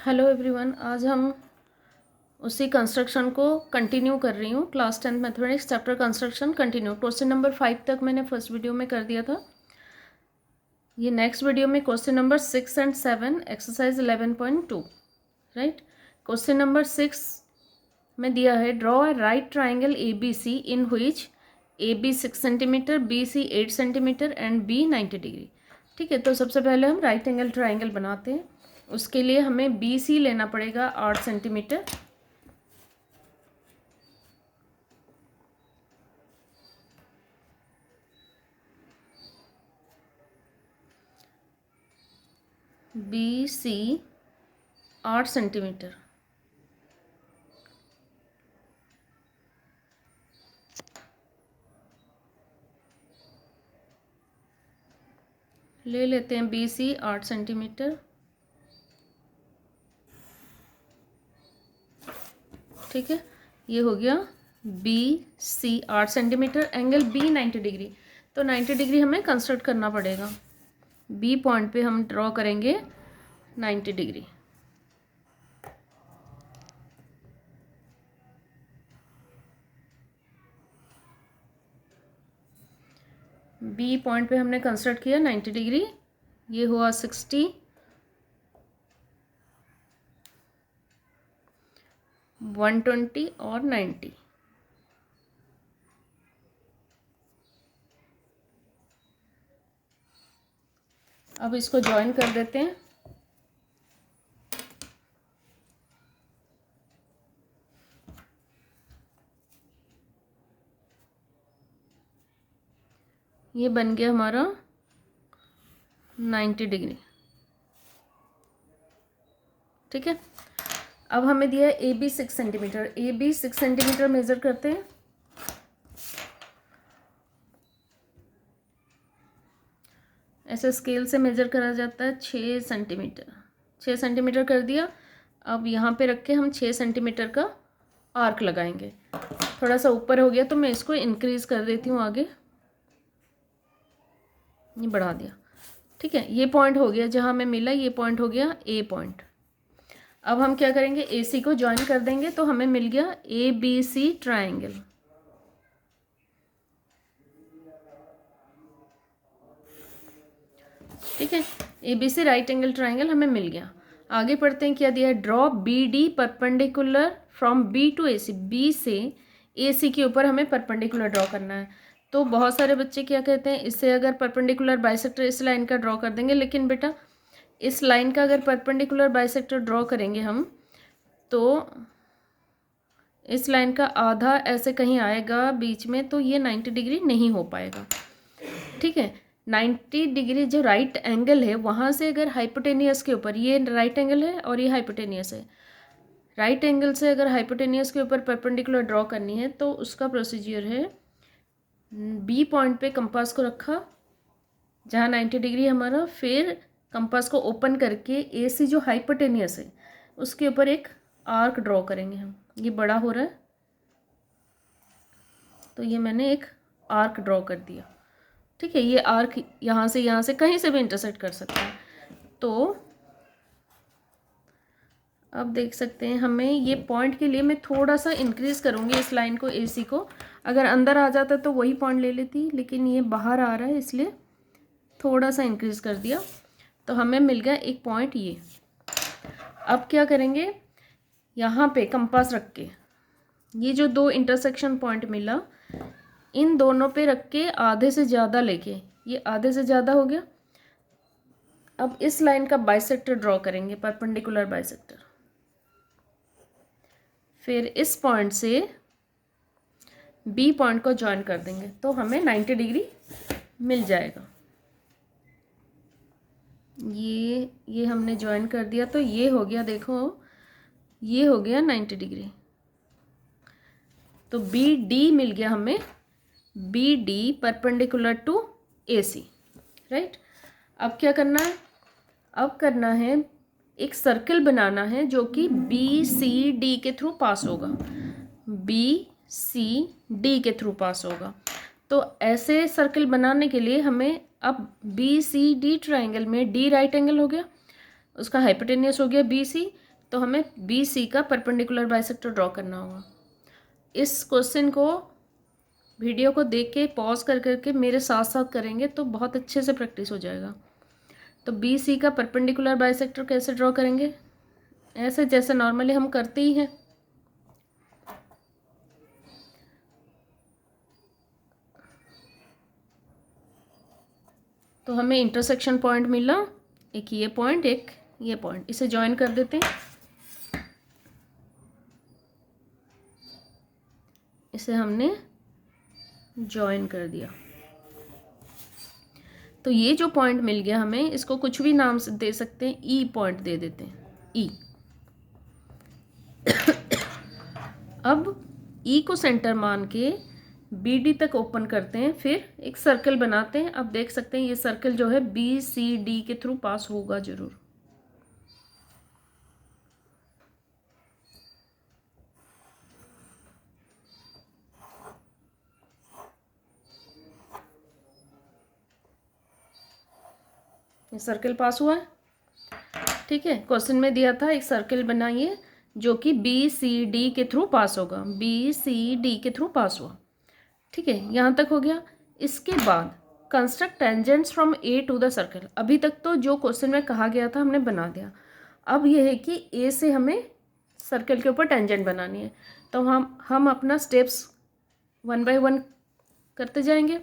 Hello everyone, आज हम उसी कंस्ट्रक्शन को कंटिन्यू कर रही हूँ। Class 10 mathematics chapter construction continue. Question number 5 तक मैंने फर्स्ट वीडियो में कर दिया था। ये नेक्स्ट वीडियो में question number 6 and 7 exercise 11.2 right. Question number 6 में दिया है draw a right triangle A B C in which A B 6 centimetre, B C 8 centimetre and B 90 degree. ठीक है, तो सबसे पहले हम राइट एंगल ट्राइंगल बनाते हैं। उसके लिए हमें बी सी लेना पड़ेगा 8 सेंटीमीटर, बी सी 8 सेंटीमीटर, ले लेते हैं बी सी 8 सेंटीमीटर। ठीक है, ये हो गया B C 8 centimetre, angle B 90 degree. तो 90 डिग्री हमें कंस्ट्रक्ट करना पड़ेगा। बी पॉइंट पे हम ड्रॉ करेंगे 90 डिग्री। बी पॉइंट पे हमने कंस्ट्रक्ट किया 90 डिग्री। ये हुआ 60, 120 और 90। अब इसको ज्वाइन कर देते हैं। ये बन गया हमारा 90 डिग्री। ठीक है, अब हमें दिया है A B 6 centimetre. A B 6 centimetre measure करते हैं। ऐसे स्केल से मेजर करा जाता है 6 सेंटीमीटर। 6 सेंटीमीटर कर दिया। अब यहाँ पे रख के हम 6 सेंटीमीटर का आर्क लगाएंगे। थोड़ा सा ऊपर हो गया तो मैं इसको इंक्रीज कर देती हूँ आगे, ये बढ़ा दिया। ठीक है, ये पॉइंट हो गया जहाँ हमें मिला, ये पॉइंट हो गया ए पॉइंट। अब हम क्या करेंगे, ए सी को ज्वाइन कर देंगे तो हमें मिल गया ए बी सी ट्राइंगल। ठीक है, A B C right angle triangle हमें मिल गया। आगे पढ़ते हैं, क्या दिया है, draw B D perpendicular from B to A C. B से ए सी के ऊपर हमें परपेंडिकुलर ड्रॉ करना है। तो बहुत सारे बच्चे क्या कहते हैं, इससे अगर परपेंडिकुलर बाइसेक्टर इस लाइन का ड्रॉ कर देंगे, लेकिन बेटा इस लाइन का अगर परपेंडिकुलर बाइसेक्टर ड्रॉ करेंगे हम तो इस लाइन का आधा ऐसे कहीं आएगा बीच में, तो ये 90 डिग्री नहीं हो पाएगा। ठीक है, 90 डिग्री जो राइट एंगल है वहाँ से अगर हाइपोटेनियस के ऊपर, ये राइट एंगल है और ये हाइपोटेनियस है, राइट एंगल से अगर हाइपोटेनियस के ऊपर परपेंडिकुलर ड्रॉ करनी है तो उसका प्रोसीजर है, बी पॉइंट पे कंपास को रखा जहाँ 90 डिग्री हमारा, फिर कंपास को ओपन करके ए सी जो हाइपोटेनियस है उसके ऊपर एक आर्क ड्रॉ करेंगे हम। ये बड़ा हो रहा है तो ये मैंने एक आर्क ड्रॉ कर दिया। ठीक है, ये आर्क यहाँ से कहीं से भी इंटरसेक्ट कर सकता है। तो अब देख सकते हैं, हमें ये पॉइंट के लिए मैं थोड़ा सा इंक्रीज करूँगी इस लाइन को, ए सी को। अगर अंदर आ जाता तो वही पॉइंट ले लेती, लेकिन ये बाहर आ रहा है इसलिए थोड़ा सा इंक्रीज कर दिया। तो हमें मिल गया एक पॉइंट ये। अब क्या करेंगे, यहाँ पे कंपास रख के ये जो दो इंटरसेक्शन पॉइंट मिला, इन दोनों पे रख के आधे से ज़्यादा लेके, ये आधे से ज़्यादा हो गया। अब इस लाइन का बाइसेक्टर ड्रॉ करेंगे, परपेंडिकुलर बाइसेक्टर। फिर इस पॉइंट से बी पॉइंट को ज्वाइन कर देंगे तो हमें 90 डिग्री मिल जाएगा। ये हमने ज्वाइन कर दिया तो ये हो गया, देखो ये हो गया 90 डिग्री। तो बी डी मिल गया हमें, B D perpendicular to A C right. अब क्या करना है, अब करना है एक सर्कल बनाना है जो कि बी सी डी के थ्रू पास होगा, बी सी डी के थ्रू पास होगा। तो ऐसे सर्कल बनाने के लिए हमें अब बी सी डी ट्राइंगल में डी राइट एंगल हो गया, उसका हाइपोटेनियस हो गया बी सी, तो हमें बी सी का परपेंडिकुलर बाइसेक्टर ड्रॉ करना होगा। इस क्वेश्चन को वीडियो को देख के पॉज कर करके मेरे साथ साथ करेंगे तो बहुत अच्छे से प्रैक्टिस हो जाएगा। तो बी सी का परपेंडिकुलर बाइसेक्टर कैसे ड्रॉ करेंगे, ऐसे जैसे नॉर्मली हम करते ही हैं। तो हमें इंटरसेक्शन पॉइंट मिला, एक ये पॉइंट एक ये पॉइंट, इसे ज्वाइन कर देते हैं। इसे हमने ज्वाइन कर दिया। तो ये जो पॉइंट मिल गया हमें, इसको कुछ भी नाम से दे सकते हैं, ई पॉइंट दे देते हैं, ई। अब ई को सेंटर मान के बी डी तक ओपन करते हैं, फिर एक सर्कल बनाते हैं। अब देख सकते हैं ये सर्कल जो है बी सी डी के थ्रू पास होगा जरूर। ये सर्कल पास हुआ है, ठीक है। क्वेश्चन में दिया था एक सर्कल बनाइए जो कि बी सी डी के थ्रू पास होगा, बी सी डी के थ्रू पास हुआ, ठीक है। यहाँ तक हो गया। इसके बाद construct tangents from A to the circle. अभी तक तो जो क्वेश्चन में कहा गया था हमने बना दिया। अब यह है कि ए से हमें सर्कल के ऊपर टेंजेंट बनानी है। तो हम अपना स्टेप्स 1 बाय 1 करते जाएंगे।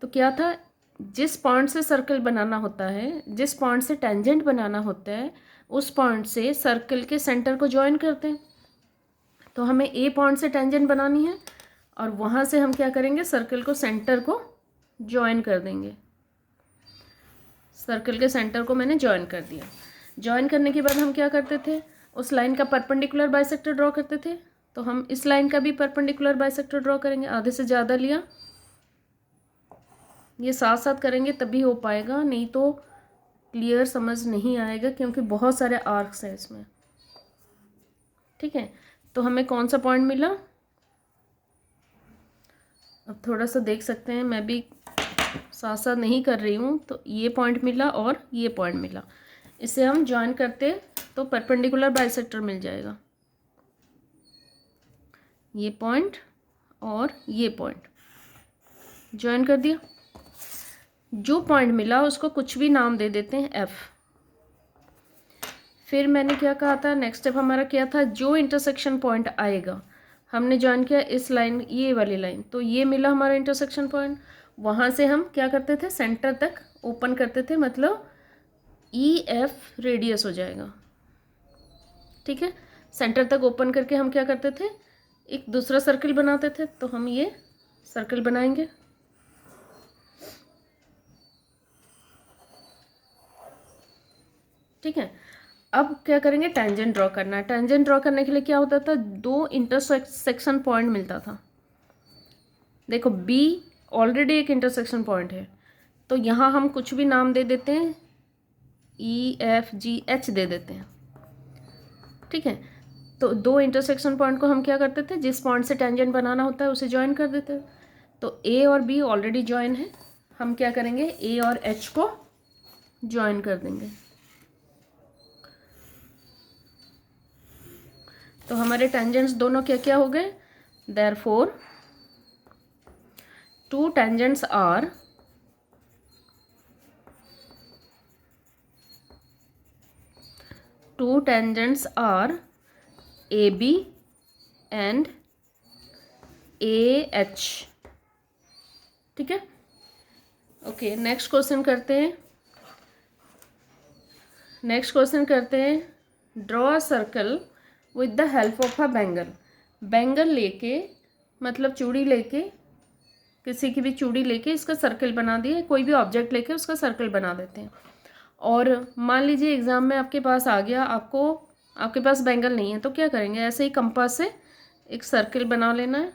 तो क्या था, जिस पॉइंट से सर्कल बनाना होता है, जिस पॉइंट से टेंजेंट बनाना होता है, उस पॉइंट से सर्कल के सेंटर को ज्वाइन करते हैं। तो हमें ए पॉइंट से टेंजेंट बनानी है और वहाँ से हम क्या करेंगे, सर्कल को सेंटर को ज्वाइन कर देंगे। सर्कल के सेंटर को मैंने ज्वाइन कर दिया। ज्वाइन करने के बाद हम क्या करते थे, उस लाइन का परपेंडिकुलर बाइसेक्टर ड्रॉ करते थे। तो हम इस लाइन का भी परपेंडिकुलर बाइसेक्टर ड्रॉ करेंगे। आधे से ज़्यादा लिया, ये साथ साथ करेंगे तभी हो पाएगा, नहीं तो क्लियर समझ नहीं आएगा क्योंकि बहुत सारे आर्क्स हैं इसमें, ठीक है। तो हमें कौन सा पॉइंट मिला, अब थोड़ा सा देख सकते हैं, मैं भी साथ साथ नहीं कर रही हूँ। तो ये पॉइंट मिला और ये पॉइंट मिला, इसे हम ज्वाइन करते तो परपेंडिकुलर बाइसेक्टर मिल जाएगा। ये पॉइंट और ये पॉइंट ज्वाइन कर दिया। जो पॉइंट मिला उसको कुछ भी नाम दे देते हैं एफ। फिर मैंने क्या कहा था, नेक्स्ट स्टेप हमारा क्या था, जो इंटरसेक्शन पॉइंट आएगा, हमने ज्वाइन किया इस लाइन, ये वाली लाइन, तो ये मिला हमारा इंटरसेक्शन पॉइंट। वहाँ से हम क्या करते थे, सेंटर तक ओपन करते थे, मतलब ई एफ रेडियस हो जाएगा, ठीक है। सेंटर तक ओपन करके हम क्या करते थे, एक दूसरा सर्कल बनाते थे। तो हम ये सर्कल बनाएंगे, ठीक है। अब क्या करेंगे, टेंजेंट ड्रॉ करना है। टेंजेंट ड्रॉ करने के लिए क्या होता था, दो इंटरसेक्शन पॉइंट मिलता था। देखो बी ऑलरेडी एक इंटरसेक्शन पॉइंट है, तो यहाँ हम कुछ भी नाम दे देते हैं, ई एफ जी एच दे देते हैं, ठीक है। तो दो इंटरसेक्शन पॉइंट को हम क्या करते थे, जिस पॉइंट से टेंजेंट बनाना होता है उसे ज्वाइन कर देते हैं। तो ए और बी ऑलरेडी ज्वाइन है, हम क्या करेंगे, ए और एच को ज्वाइन कर देंगे। तो हमारे टेंजेंट्स दोनों क्या क्या हो गए, therefore two tangents are A B and A H, ठीक है। ओके, नेक्स्ट क्वेश्चन करते हैं। Draw a circle with the help of a bangle. Bangle लेके, मतलब चूड़ी लेके, किसी की भी चूड़ी लेके इसका सर्कल बना दिए, कोई भी ऑब्जेक्ट लेके उसका सर्कल बना देते हैं। और मान लीजिए एग्ज़ाम में आपके पास आ गया, आपके पास बैंगल नहीं है, तो क्या करेंगे, ऐसे ही कंपास से एक सर्कल बना लेना है।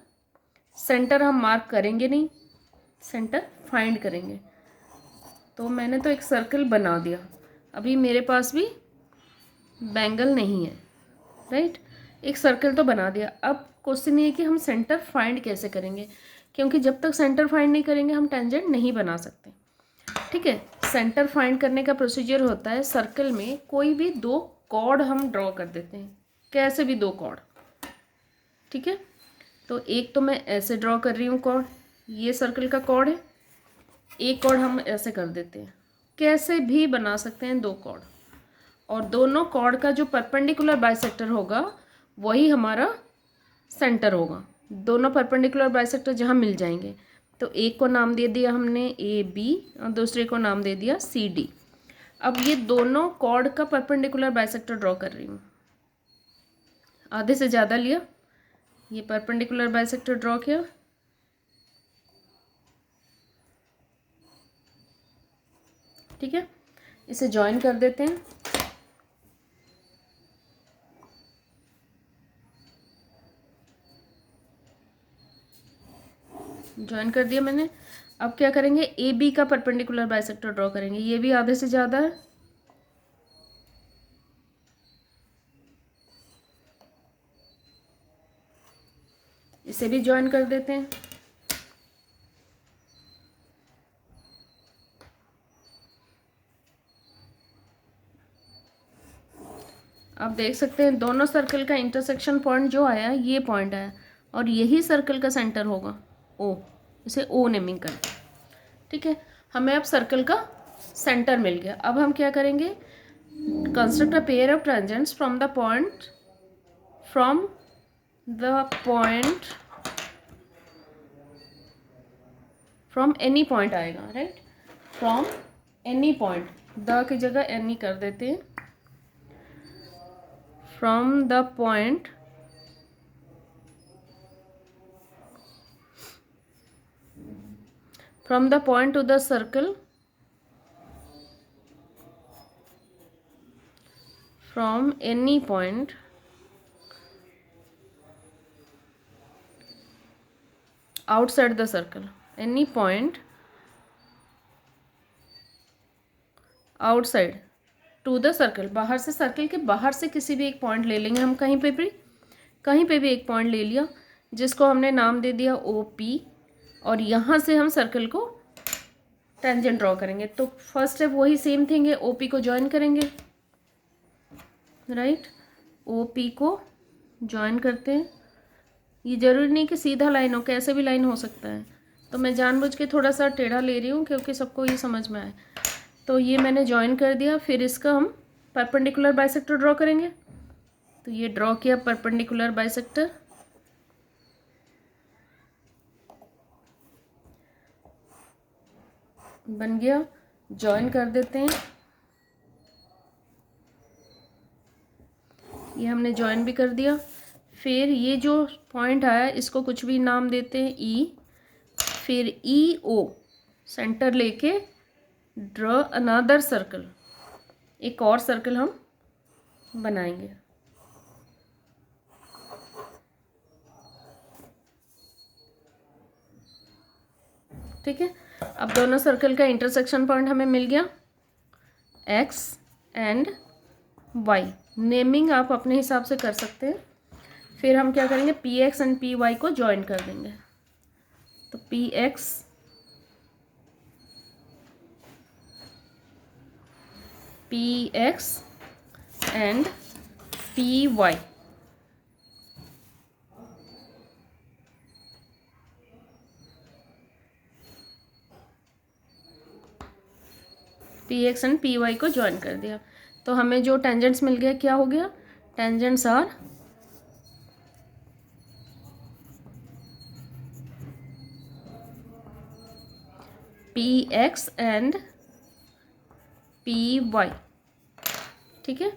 सेंटर हम मार्क करेंगे नहीं, सेंटर फाइंड करेंगे। तो मैंने तो एक सर्कल बना दिया, अभी मेरे पास भी बैंगल नहीं है, राइट। एक सर्कल तो बना दिया। अब क्वेश्चन ये है कि हम सेंटर फाइंड कैसे करेंगे, क्योंकि जब तक सेंटर फाइंड नहीं करेंगे हम टेंजेंट नहीं बना सकते, ठीक है। सेंटर फाइंड करने का प्रोसीजर होता है, सर्कल में कोई भी दो कॉर्ड हम ड्रॉ कर देते हैं, कैसे भी 2 कॉर्ड, ठीक है। तो एक तो मैं ऐसे ड्रॉ कर रही हूँ कॉर्ड, ये सर्कल का कॉर्ड है, एक कॉर्ड हम ऐसे कर देते हैं, कैसे भी बना सकते हैं 2 कॉर्ड, और दोनों कॉर्ड का जो परपेंडिकुलर बाइसेक्टर होगा वही हमारा सेंटर होगा। दोनों परपेंडिकुलर बाइसेक्टर जहाँ मिल जाएंगे, तो एक को नाम दे दिया हमने ए बी और दूसरे को नाम दे दिया सी डी। अब ये दोनों कॉर्ड का परपेंडिकुलर बाइसेक्टर ड्रॉ कर रही हूँ, आधे से ज़्यादा लिया, ये परपेंडिकुलर बाइसेक्टर ड्रॉ किया, ठीक है। इसे ज्वाइन कर देते हैं, ज्वाइन कर दिया मैंने। अब क्या करेंगे, ए बी का परपेंडिकुलर बाइसेक्टर ड्रॉ करेंगे, ये भी आधे से ज़्यादा है, इसे भी ज्वाइन कर देते हैं। आप देख सकते हैं दोनों सर्कल का इंटरसेक्शन पॉइंट जो आया ये पॉइंट आया, और यही सर्कल का सेंटर होगा ओ, इसे ओ नेमिंग करते हैं, ठीक है। हमें अब सर्कल का सेंटर मिल गया। अब हम क्या करेंगे, construct a pair of tangents from the point from any point आएगा, right, from any point, the की जगह एनी कर देते हैं, from the point to the circle, from any point outside the circle, any point outside to the circle, बाहर से, circle के बाहर से किसी भी एक पॉइंट ले लेंगे हम, कहीं पे भी एक पॉइंट ले लिया जिसको हमने नाम दे दिया ओ पी, और यहाँ से हम सर्कल को टेंजेंट ड्रॉ करेंगे। तो फर्स्ट स्टेप वही सेम थिंग है, ओ पी को ज्वाइन करेंगे, राइट, ओ पी को ज्वाइन करते हैं। ये ज़रूरी नहीं कि सीधा लाइन हो, कैसे भी लाइन हो सकता है, तो मैं जानबूझ के थोड़ा सा टेढ़ा ले रही हूँ क्योंकि सबको ये समझ में आए। तो ये मैंने ज्वाइन कर दिया, फिर इसका हम परपेंडिकुलर बाइसेक्टर ड्रॉ करेंगे। तो ये ड्रॉ किया परपेंडिकुलर बाइसेक्टर, बन गया, ज्वाइन कर देते हैं, ये हमने ज्वाइन भी कर दिया। फिर ये जो पॉइंट आया इसको कुछ भी नाम देते हैं ई, फिर ई ओ सेंटर लेके ड्रॉ अनदर सर्कल, एक और सर्कल हम बनाएंगे, ठीक है। अब दोनों सर्कल का इंटरसेक्शन पॉइंट हमें मिल गया, एक्स एंड वाई, नेमिंग आप अपने हिसाब से कर सकते हैं। फिर हम क्या करेंगे, P X and P Y को ज्वाइन कर देंगे, तो P X and P Y, P X and P Y को ज्वाइन कर दिया। तो हमें जो टेंजेंट्स मिल गया, क्या हो गया, tangents are P X and P Y, ठीक है।